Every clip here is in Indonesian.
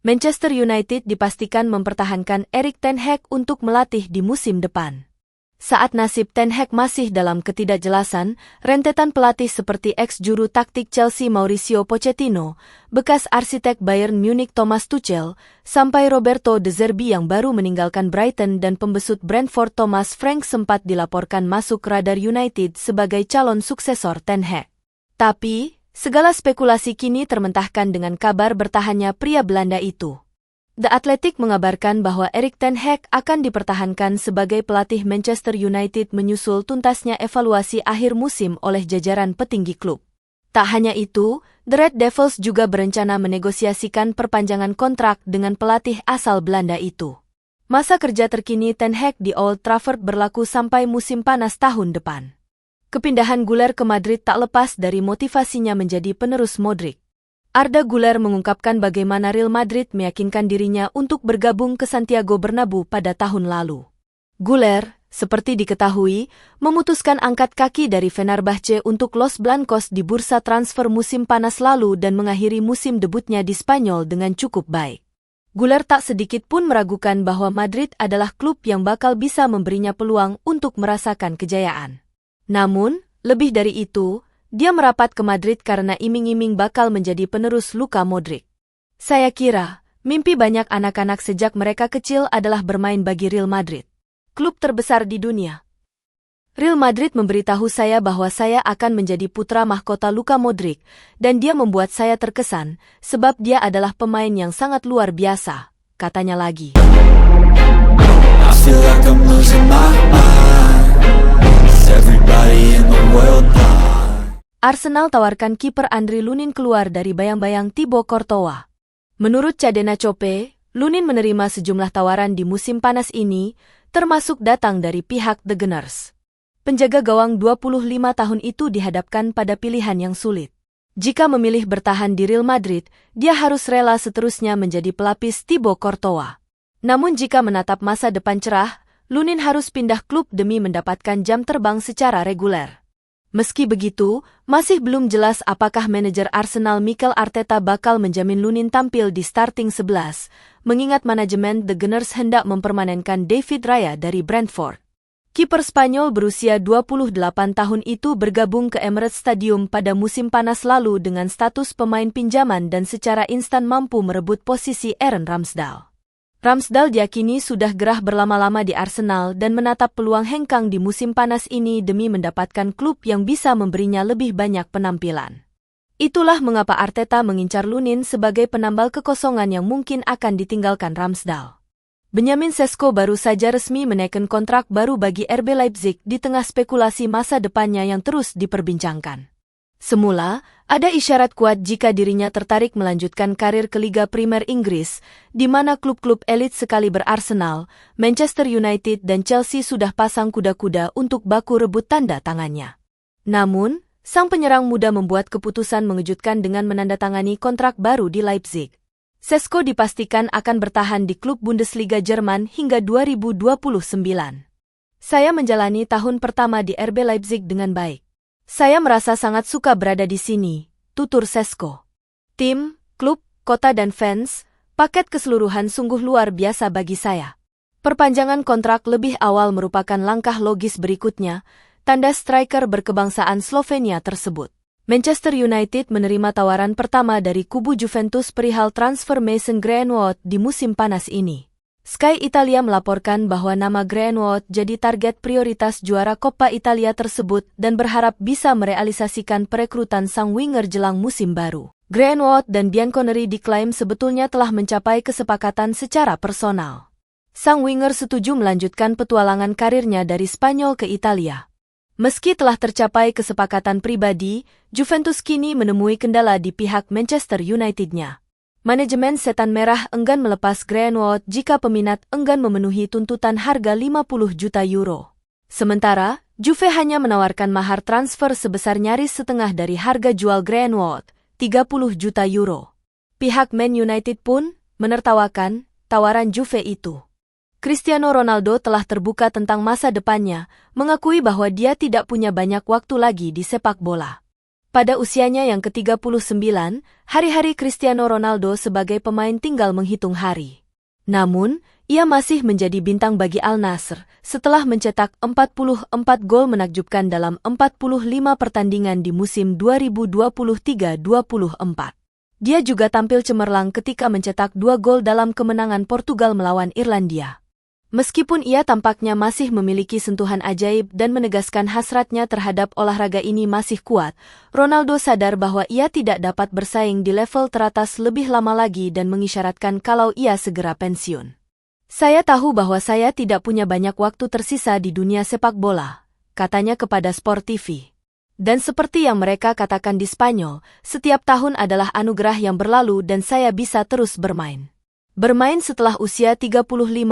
Manchester United dipastikan mempertahankan Erik ten Hag untuk melatih di musim depan. Saat nasib ten Hag masih dalam ketidakjelasan, rentetan pelatih seperti ex-juru taktik Chelsea Mauricio Pochettino, bekas arsitek Bayern Munich Thomas Tuchel, sampai Roberto De Zerbi yang baru meninggalkan Brighton dan pembesut Brentford Thomas Frank sempat dilaporkan masuk radar United sebagai calon suksesor ten Hag. Tapi, segala spekulasi kini termentahkan dengan kabar bertahannya pria Belanda itu. The Athletic mengabarkan bahwa Erik ten Hag akan dipertahankan sebagai pelatih Manchester United menyusul tuntasnya evaluasi akhir musim oleh jajaran petinggi klub. Tak hanya itu, The Red Devils juga berencana menegosiasikan perpanjangan kontrak dengan pelatih asal Belanda itu. Masa kerja terkini ten Hag di Old Trafford berlaku sampai musim panas tahun depan. Kepindahan Güler ke Madrid tak lepas dari motivasinya menjadi penerus Modric. Arda Güler mengungkapkan bagaimana Real Madrid meyakinkan dirinya untuk bergabung ke Santiago Bernabeu pada tahun lalu. Güler, seperti diketahui, memutuskan angkat kaki dari Fenerbahce untuk Los Blancos di bursa transfer musim panas lalu dan mengakhiri musim debutnya di Spanyol dengan cukup baik. Güler tak sedikit pun meragukan bahwa Madrid adalah klub yang bakal bisa memberinya peluang untuk merasakan kejayaan. Namun, lebih dari itu, dia merapat ke Madrid karena iming-iming bakal menjadi penerus Luka Modric. Saya kira, mimpi banyak anak-anak sejak mereka kecil adalah bermain bagi Real Madrid, klub terbesar di dunia. Real Madrid memberitahu saya bahwa saya akan menjadi putra mahkota Luka Modric, dan dia membuat saya terkesan, sebab dia adalah pemain yang sangat luar biasa, katanya lagi. I feel like I'm losing my mind. Is everybody in the world blind? Arsenal tawarkan kiper Andriy Lunin keluar dari bayang-bayang Thibaut Courtois. Menurut Cadena Cope, Lunin menerima sejumlah tawaran di musim panas ini, termasuk datang dari pihak The Gunners. Penjaga gawang 25 tahun itu dihadapkan pada pilihan yang sulit. Jika memilih bertahan di Real Madrid, dia harus rela seterusnya menjadi pelapis Thibaut Courtois. Namun jika menatap masa depan cerah, Lunin harus pindah klub demi mendapatkan jam terbang secara reguler. Meski begitu, masih belum jelas apakah manajer Arsenal Mikel Arteta bakal menjamin Lunin tampil di starting 11, mengingat manajemen The Gunners hendak mempermanenkan David Raya dari Brentford. Kiper Spanyol berusia 28 tahun itu bergabung ke Emirates Stadium pada musim panas lalu dengan status pemain pinjaman dan secara instan mampu merebut posisi Aaron Ramsdale. Ramsdale diyakini sudah gerah berlama-lama di Arsenal dan menatap peluang hengkang di musim panas ini demi mendapatkan klub yang bisa memberinya lebih banyak penampilan. Itulah mengapa Arteta mengincar Lunin sebagai penambal kekosongan yang mungkin akan ditinggalkan Ramsdale. Benjamin Sesko baru saja resmi menaikkan kontrak baru bagi RB Leipzig di tengah spekulasi masa depannya yang terus diperbincangkan. Semula, ada isyarat kuat jika dirinya tertarik melanjutkan karir ke Liga Primer Inggris, di mana klub-klub elit sekaliber Arsenal, Manchester United dan Chelsea sudah pasang kuda-kuda untuk baku rebut tanda tangannya. Namun, sang penyerang muda membuat keputusan mengejutkan dengan menandatangani kontrak baru di Leipzig. Sesko dipastikan akan bertahan di klub Bundesliga Jerman hingga 2029. Saya menjalani tahun pertama di RB Leipzig dengan baik. Saya merasa sangat suka berada di sini, tutur Sesko. Tim, klub, kota dan fans, paket keseluruhan sungguh luar biasa bagi saya. Perpanjangan kontrak lebih awal merupakan langkah logis berikutnya, tanda striker berkebangsaan Slovenia tersebut. Manchester United menerima tawaran pertama dari kubu Juventus perihal transfer Mason Greenwood di musim panas ini. Sky Italia melaporkan bahwa nama Greenwood jadi target prioritas juara Coppa Italia tersebut dan berharap bisa merealisasikan perekrutan sang winger jelang musim baru. Greenwood dan Bianconeri diklaim sebetulnya telah mencapai kesepakatan secara personal. Sang winger setuju melanjutkan petualangan karirnya dari Spanyol ke Italia. Meski telah tercapai kesepakatan pribadi, Juventus kini menemui kendala di pihak Manchester United-nya. Manajemen Setan Merah enggan melepas Greenwood jika peminat enggan memenuhi tuntutan harga 50 juta euro. Sementara, Juve hanya menawarkan mahar transfer sebesar nyaris setengah dari harga jual Greenwood, 30 juta euro. Pihak Man United pun menertawakan tawaran Juve itu. Cristiano Ronaldo telah terbuka tentang masa depannya, mengakui bahwa dia tidak punya banyak waktu lagi di sepak bola. Pada usianya yang ke-39, hari-hari Cristiano Ronaldo sebagai pemain tinggal menghitung hari. Namun, ia masih menjadi bintang bagi Al Nassr setelah mencetak 44 gol menakjubkan dalam 45 pertandingan di musim 2023-24. Dia juga tampil cemerlang ketika mencetak 2 gol dalam kemenangan Portugal melawan Irlandia. Meskipun ia tampaknya masih memiliki sentuhan ajaib dan menegaskan hasratnya terhadap olahraga ini masih kuat, Ronaldo sadar bahwa ia tidak dapat bersaing di level teratas lebih lama lagi dan mengisyaratkan kalau ia segera pensiun. Saya tahu bahwa saya tidak punya banyak waktu tersisa di dunia sepak bola, katanya kepada Sport TV. Dan seperti yang mereka katakan di Spanyol, setiap tahun adalah anugerah yang berlalu dan saya bisa terus bermain. Bermain setelah usia 35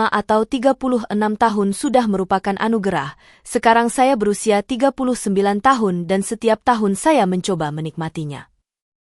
atau 36 tahun sudah merupakan anugerah. Sekarang saya berusia 39 tahun dan setiap tahun saya mencoba menikmatinya.